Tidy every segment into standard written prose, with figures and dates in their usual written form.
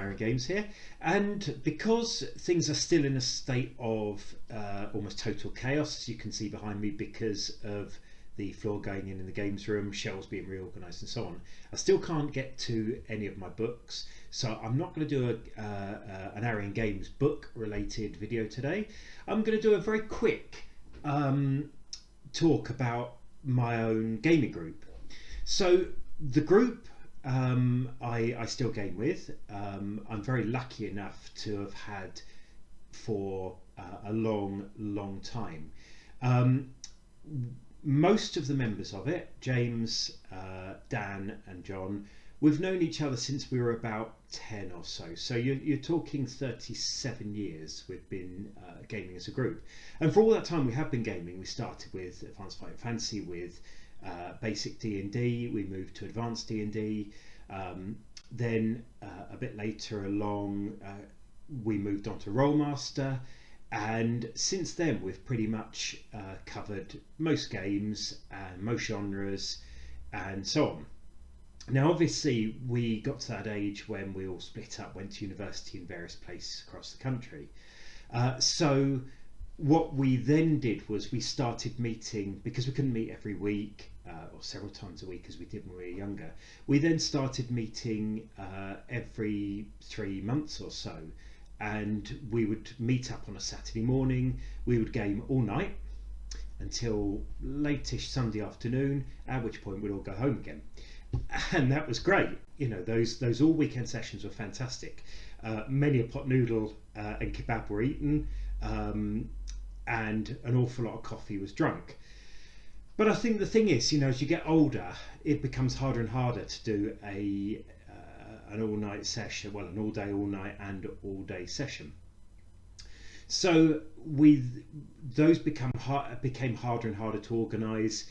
Aaron Games here, and because things are still in a state of almost total chaos, as you can see behind me, because of the floor going in the games room, shelves being reorganised and so on, I still can't get to any of my books, so I'm not going to do an Arion Games book related video today. I'm going to do a very quick talk about my own gaming group. So the group I still game with, I'm very lucky enough to have had for a long time. Most of the members of it, James, Dan and John, we've known each other since we were about 10 or so. So you're talking 37 years we've been gaming as a group. And for all that time we have been gaming. We started with Advanced Fighting Fantasy with basic D&D, we moved to advanced D&D, then a bit later along we moved on to Rollmaster, and since then we've pretty much covered most games and most genres and so on. Now obviously we got to that age when we all split up, went to university in various places across the country, so what we then did was we started meeting, because we couldn't meet every week or several times a week as we did when we were younger. We then started meeting every 3 months or so, and we would meet up on a Saturday morning. We would game all night until late-ish Sunday afternoon, at which point we'd all go home again, and that was great. You know, those all weekend sessions were fantastic. Many a pot noodle and kebab were eaten, and an awful lot of coffee was drunk. But I think the thing is, you know, as you get older, it becomes harder and harder to do an all-night session, well, an all-day, all-night and all-day session. So those became harder and harder to organise.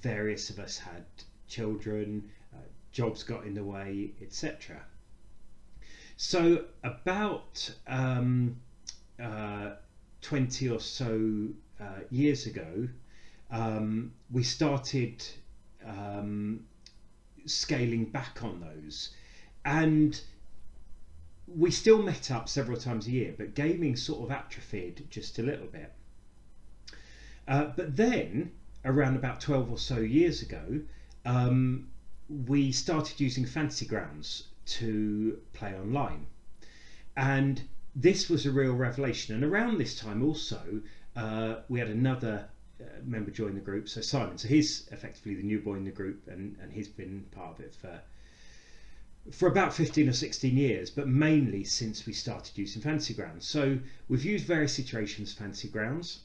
Various of us had children, jobs got in the way, etc. So about 20 or so years ago, we started scaling back on those, and we still met up several times a year, but gaming sort of atrophied just a little bit. But then around about 12 or so years ago, we started using Fantasy Grounds to play online, and this was a real revelation. And around this time also we had another member join the group, so Simon. So he's effectively the new boy in the group, and he's been part of it for about 15 or 16 years, but mainly since we started using Fantasy Grounds. So we've used various iterations of Fantasy Grounds,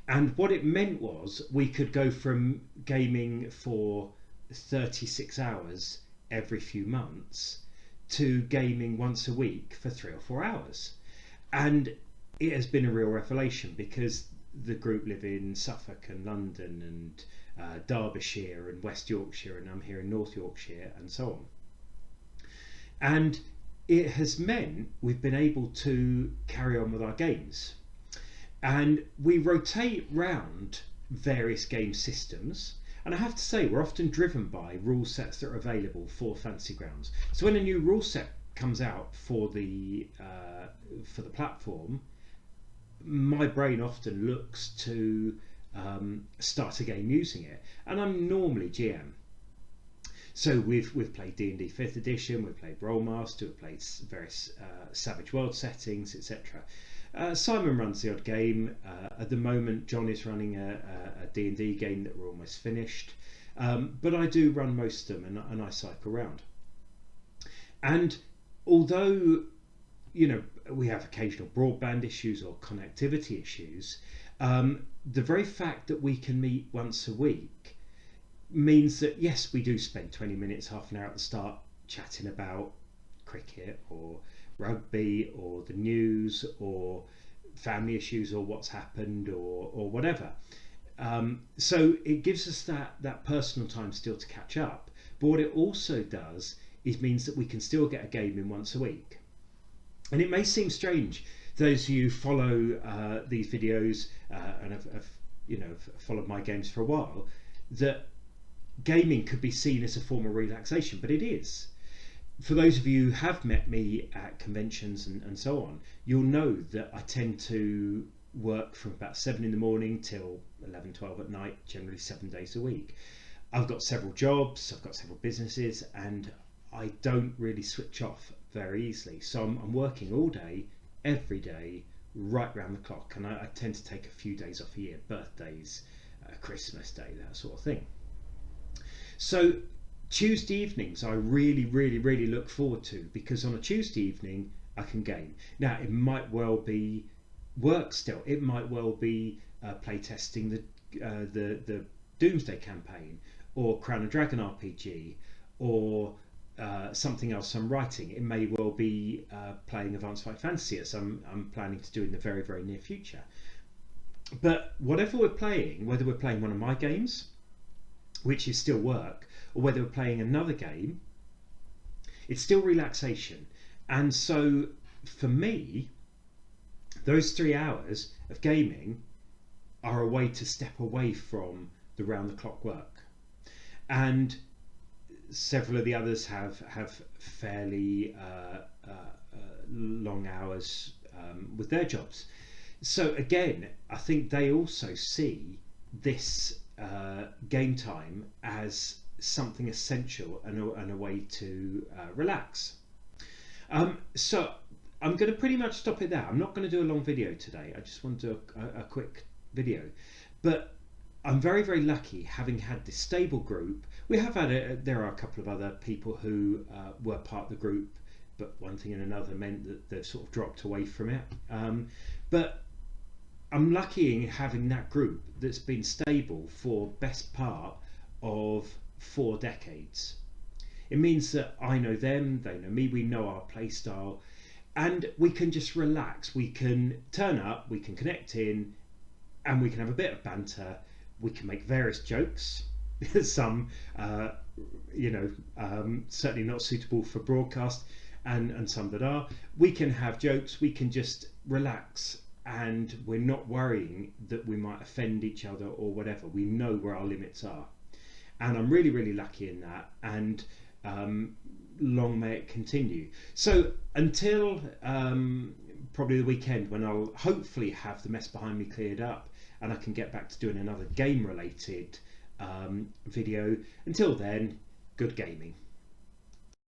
and what it meant was we could go from gaming for 36 hours every few months to gaming once a week for 3 or 4 hours. And it has been a real revelation, because the group live in Suffolk and London and Derbyshire and West Yorkshire, and I'm here in North Yorkshire and so on. And it has meant we've been able to carry on with our games, and we rotate round various game systems. And I have to say, we're often driven by rule sets that are available for Fantasy Grounds. So when a new rule set comes out for the platform, my brain often looks to start a game using it, and I'm normally GM. So we've played D&D 5th edition, we've played Rollmaster, we've played various Savage World settings, etc. Simon runs the odd game. At the moment, John is running a D&D game that we're almost finished. But I do run most of them, and I cycle around. And although, you know, we have occasional broadband issues or connectivity issues, the very fact that we can meet once a week means that, yes, we do spend 20 minutes, half an hour at the start chatting about cricket or rugby or the news or family issues or what's happened or whatever. So it gives us that personal time still to catch up. But what it also does is means that we can still get a game in once a week. And it may seem strange, those of you who follow these videos and have followed my games for a while, that gaming could be seen as a form of relaxation, but it is. for those of you who have met me at conventions and so on, you'll know that I tend to work from about 7 in the morning till 11, 12 at night, generally 7 days a week. I've got several jobs, I've got several businesses, and I don't really switch off very easily. So I'm working all day, every day, right round the clock, and I tend to take a few days off a year, birthdays, Christmas Day, that sort of thing. So Tuesday evenings I really look forward to, because on a Tuesday evening I can game. Now it might well be work still, it might well be playtesting the Doomsday campaign, or Crown and Dragon RPG, or something else I'm writing. It may well be playing Advanced Fight Fantasy, as I'm planning to do in the very near future. But whatever we're playing, whether we're playing one of my games, which is still work, or whether we're playing another game, it's still relaxation. And so for me, those 3 hours of gaming are a way to step away from the round the clock work. And several of the others have fairly long hours with their jobs. So again, I think they also see this game time as something essential and a way to relax. So I'm going to pretty much stop it there. I'm not going to do a long video today. I just want to do a quick video. But I'm very lucky, having had this stable group. We have had there are a couple of other people who were part of the group, but one thing and another meant that they've sort of dropped away from it. But I'm lucky in having that group that's been stable for best part of 4 decades. It means that I know them, they know me, we know our play style, and we can just relax. We can turn up, we can connect in, and we can have a bit of banter. We can make various jokes, some certainly not suitable for broadcast, and some that are. We can have jokes, we can just relax, and we're not worrying that we might offend each other or whatever. We know where our limits are, and I'm really lucky in that, and long may it continue. So until probably the weekend, when I'll hopefully have the mess behind me cleared up and I can get back to doing another game related video. Until then, good gaming.